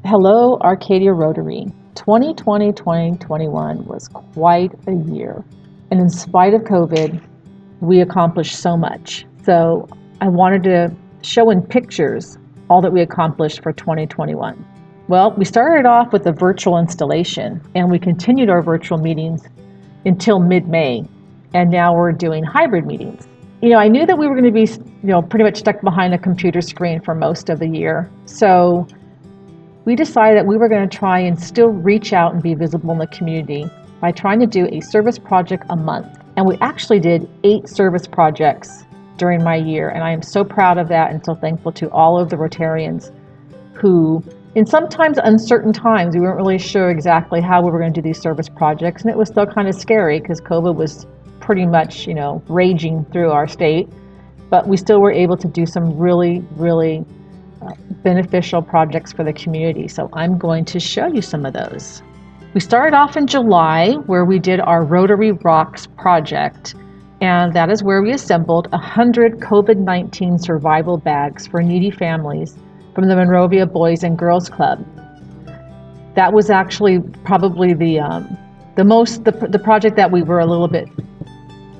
Hello, Arcadia Rotary. 2020-2021 was quite a year. And in spite of COVID, we accomplished so much. So I wanted to show in pictures all that we accomplished for 2021. Well, we started off with a virtual installation and we continued our virtual meetings until mid-May. And now we're doing hybrid meetings. I knew that we were going to be, pretty much stuck behind a computer screen for most of the year. So we decided that we were going to try and still reach out and be visible in the community by trying to do a service project a month. And we actually did 8 service projects during my year. And I am so proud of that and so thankful to all of the Rotarians who, in sometimes uncertain times, we weren't really sure exactly how we were going to do these service projects. And it was still kind of scary because COVID was pretty much, raging through our state. But we still were able to do some really, really beneficial projects for the community. So I'm going to show you some of those. We started off in July where we did our Rotary Rocks project, and that is where we assembled 100 COVID-19 survival bags for needy families from the Monrovia Boys and Girls Club. That was actually probably the project that we were a little bit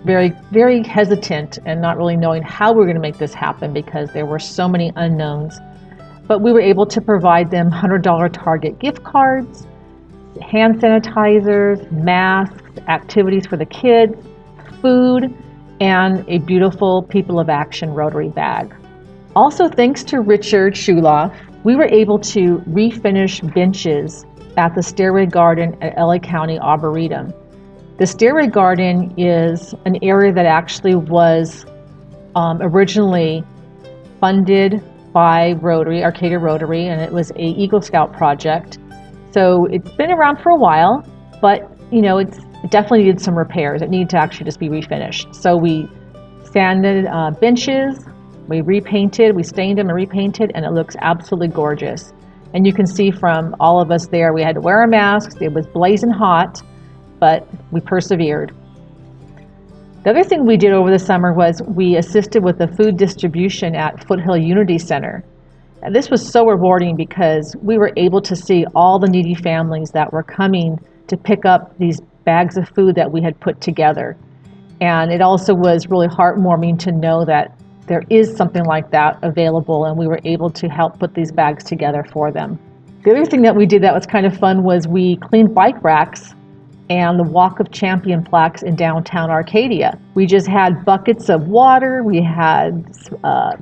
very, very hesitant and not really knowing how we were going to make this happen because there were so many unknowns. But we were able to provide them $100 Target gift cards, hand sanitizers, masks, activities for the kids, food, and a beautiful People of Action Rotary bag. Also, thanks to Richard Shuloff, we were able to refinish benches at the Stairway Garden at LA County Arboretum. The Stairway Garden is an area that actually was originally funded by Rotary, Arcadia Rotary, and it was a Eagle Scout project. So it's been around for a while, but it definitely needed some repairs. It needed to actually just be refinished. So we sanded benches, we repainted, we stained them and repainted, and it looks absolutely gorgeous. And you can see from all of us there, we had to wear our masks. It was blazing hot, but we persevered. The other thing we did over the summer was we assisted with the food distribution at Foothill Unity Center. And this was so rewarding because we were able to see all the needy families that were coming to pick up these bags of food that we had put together. And it also was really heartwarming to know that there is something like that available and we were able to help put these bags together for them. The other thing that we did that was kind of fun was we cleaned bike racks and the Walk of Champion plaques in downtown Arcadia. We just had buckets of water, we had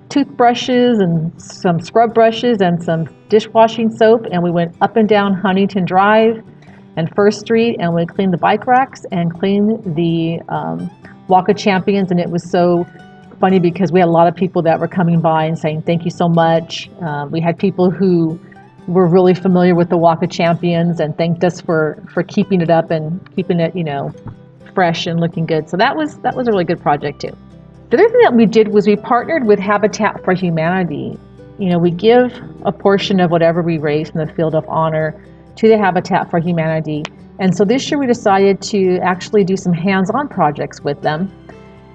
toothbrushes and some scrub brushes and some dishwashing soap, and we went up and down Huntington Drive and First Street, and we cleaned the bike racks and cleaned the Walk of Champions, and it was so funny because we had a lot of people that were coming by and saying thank you so much. We had people who were really familiar with the Walk of Champions and thanked us for keeping it up and keeping it, fresh and looking good. So that was a really good project too. The other thing that we did was we partnered with Habitat for Humanity. We give a portion of whatever we raise from the Field of Honor to the Habitat for Humanity. And so this year we decided to actually do some hands-on projects with them.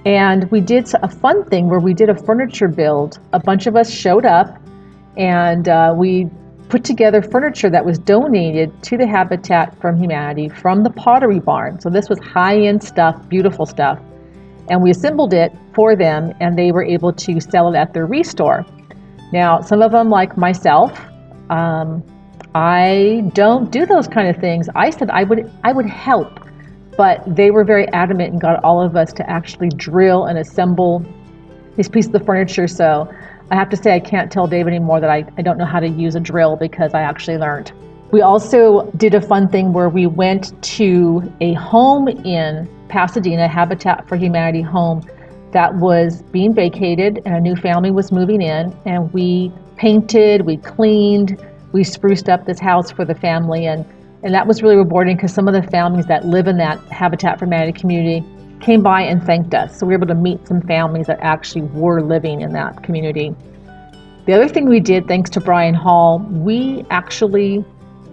And we did a fun thing where we did a furniture build. A bunch of us showed up and we put together furniture that was donated to the Habitat for Humanity from the Pottery Barn. So this was high-end stuff, beautiful stuff. And we assembled it for them and they were able to sell it at their restore. Now, some of them, like myself, I don't do those kind of things. I said I would help, but they were very adamant and got all of us to actually drill and assemble these pieces of furniture. So I have to say I can't tell Dave anymore that I don't know how to use a drill because I actually learned. We also did a fun thing where we went to a home in Pasadena, Habitat for Humanity home that was being vacated and a new family was moving in, and we painted, we cleaned, we spruced up this house for the family, and that was really rewarding because some of the families that live in that Habitat for Humanity community came by and thanked us. So we were able to meet some families that actually were living in that community. The other thing we did, thanks to Brian Hall, we actually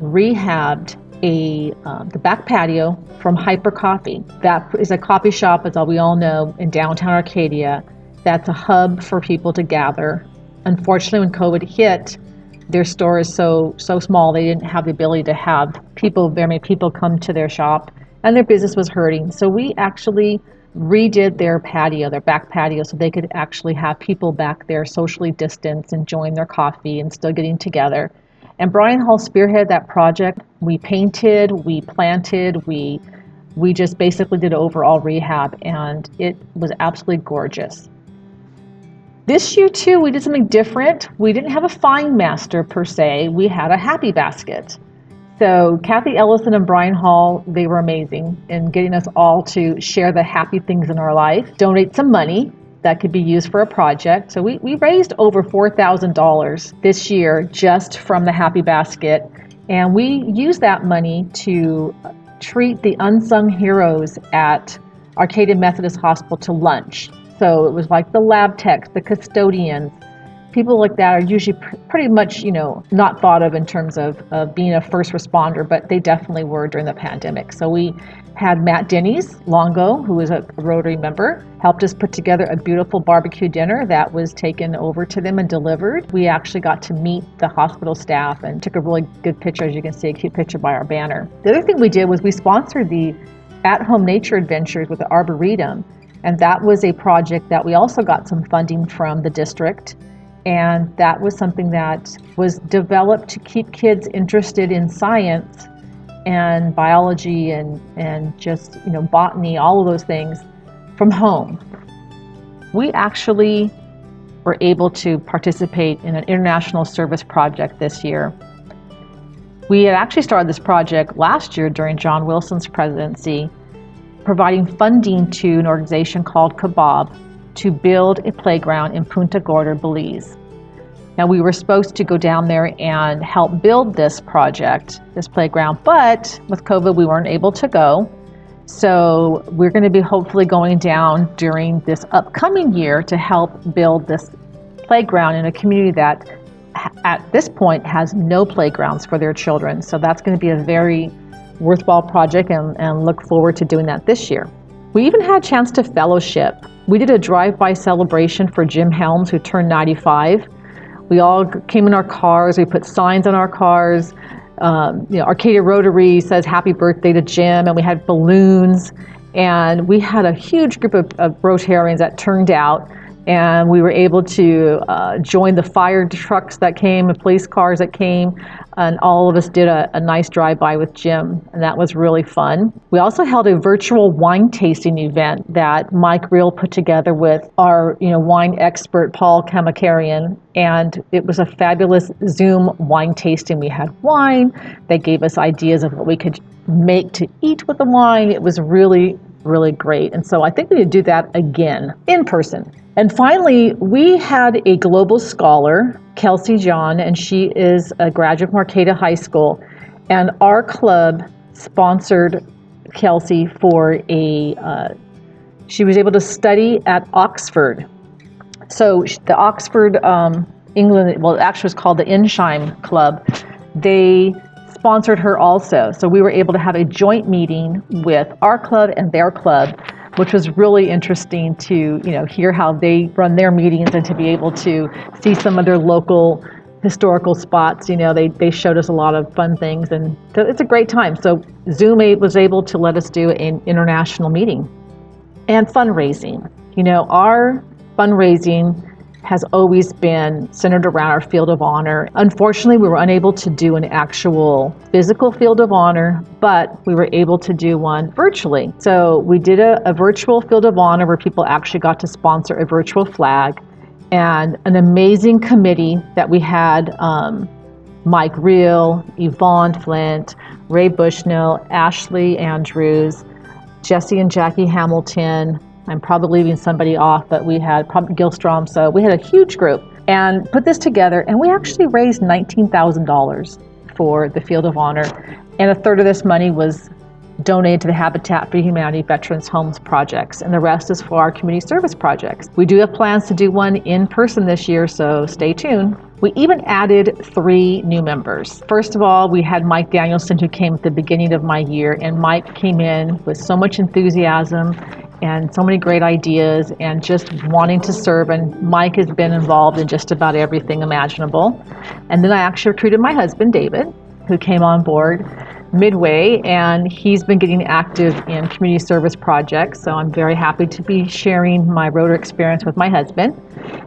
rehabbed the back patio from Hyper Coffee. That is a coffee shop, as we all know, in downtown Arcadia. That's a hub for people to gather. Unfortunately, when COVID hit, Their store is so small, they didn't have the ability to have very many people come to their shop, and their business was hurting. So we actually redid their back patio, so they could actually have people back there socially distanced, enjoying their coffee and still getting together. And Brian Hall spearheaded that project. We painted, we planted, we just basically did overall rehab, and it was absolutely gorgeous. This year too, we did something different. We didn't have a find master per se. We had a happy basket. So Kathy Ellison and Brian Hall, they were amazing in getting us all to share the happy things in our life, donate some money that could be used for a project. So we raised over $4,000 this year just from the happy basket. And we used that money to treat the unsung heroes at Arcadia Methodist Hospital to lunch. So it was like the lab techs, the custodians, people like that are usually pretty much, not thought of in terms of being a first responder, but they definitely were during the pandemic. So we had Matt Denny's Longo, who was a Rotary member, helped us put together a beautiful barbecue dinner that was taken over to them and delivered. We actually got to meet the hospital staff and took a really good picture, as you can see, a cute picture by our banner. The other thing we did was we sponsored the at-home nature adventures with the Arboretum. And that was a project that we also got some funding from the district. And that was something that was developed to keep kids interested in science and biology and just, botany, all of those things from home. We actually were able to participate in an international service project this year. We had actually started this project last year during John Wilson's presidency, providing funding to an organization called Kebab to build a playground in Punta Gorda, Belize. Now, we were supposed to go down there and help build this project, this playground, but with COVID, we weren't able to go. So we're going to be hopefully going down during this upcoming year to help build this playground in a community that at this point has no playgrounds for their children. So that's going to be a very worthwhile project, and look forward to doing that this year. We even had a chance to fellowship. We did a drive-by celebration for Jim Helms, who turned 95. We all came in our cars, we put signs on our cars. Arcadia Rotary says happy birthday to Jim, and we had balloons. And we had a huge group of Rotarians that turned out, and we were able to join the fire trucks that came, the police cars that came, and all of us did a nice drive-by with Jim, and that was really fun. We also held a virtual wine tasting event that Mike Reel put together with our wine expert, Paul Kamakarian, and it was a fabulous Zoom wine tasting. We had wine. They gave us ideas of what we could make to eat with the wine. It was really, really great, and so I think we need to do that again in person. And finally, we had a global scholar, Kelsey John, and she is a graduate from Arcadia High School. And our club sponsored Kelsey for she was able to study at Oxford. So the Oxford, England, well, it actually was called the Insheim Club. They sponsored her also. So we were able to have a joint meeting with our club and their club, which was really interesting to hear how they run their meetings and to be able to see some of their local historical spots. They showed us a lot of fun things, and so it's a great time. So Zoom was able to let us do an international meeting. And fundraising. Our fundraising has always been centered around our Field of Honor. Unfortunately, we were unable to do an actual physical Field of Honor, but we were able to do one virtually. So we did a virtual Field of Honor where people actually got to sponsor a virtual flag, and an amazing committee that we had, Mike Reel, Yvonne Flint, Ray Bushnell, Ashley Andrews, Jesse and Jackie Hamilton. I'm probably leaving somebody off, but we had Gilstrom. So we had a huge group and put this together, and we actually raised $19,000 for the Field of Honor. And a third of this money was donated to the Habitat for Humanity Veterans Homes projects, and the rest is for our community service projects. We do have plans to do one in person this year, so stay tuned. We even added 3 new members. First of all, we had Mike Danielson, who came at the beginning of my year, and Mike came in with so much enthusiasm and so many great ideas and just wanting to serve. And Mike has been involved in just about everything imaginable. And then I actually recruited my husband, David, who came on board midway, and he's been getting active in community service projects. So I'm very happy to be sharing my Rotary experience with my husband.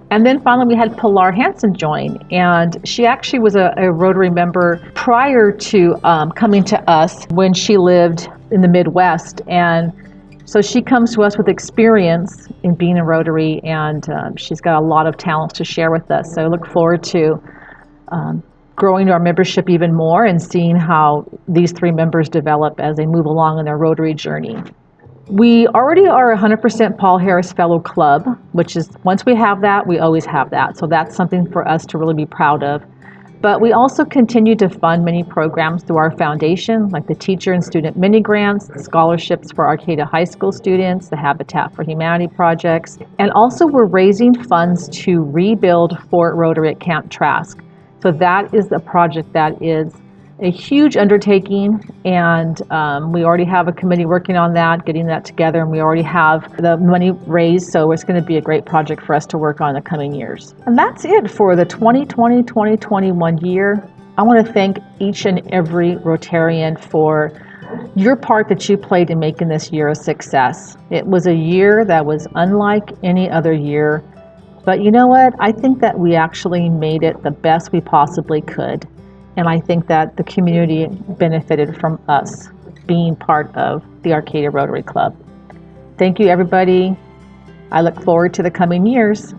And then finally we had Pilar Hansen join, and she actually was a Rotary member prior to coming to us when she lived in the Midwest. And so she comes to us with experience in being a Rotary, and she's got a lot of talents to share with us. So I look forward to growing our membership even more and seeing how these three members develop as they move along in their Rotary journey. We already are a 100% Paul Harris Fellow Club, which is, once we have that, we always have that. So that's something for us to really be proud of. But we also continue to fund many programs through our foundation, like the teacher and student mini grants, the scholarships for Arcadia High School students, the Habitat for Humanity projects, and also we're raising funds to rebuild Fort Rotary at Camp Trask. So that is a project that is a huge undertaking, and we already have a committee working on that, getting that together, and we already have the money raised, so it's going to be a great project for us to work on in the coming years. And that's it for the 2020-2021 year. I want to thank each and every Rotarian for your part that you played in making this year a success. It was a year that was unlike any other year, but you know what? I think that we actually made it the best we possibly could. And I think that the community benefited from us being part of the Arcadia Rotary Club. Thank you, everybody. I look forward to the coming years.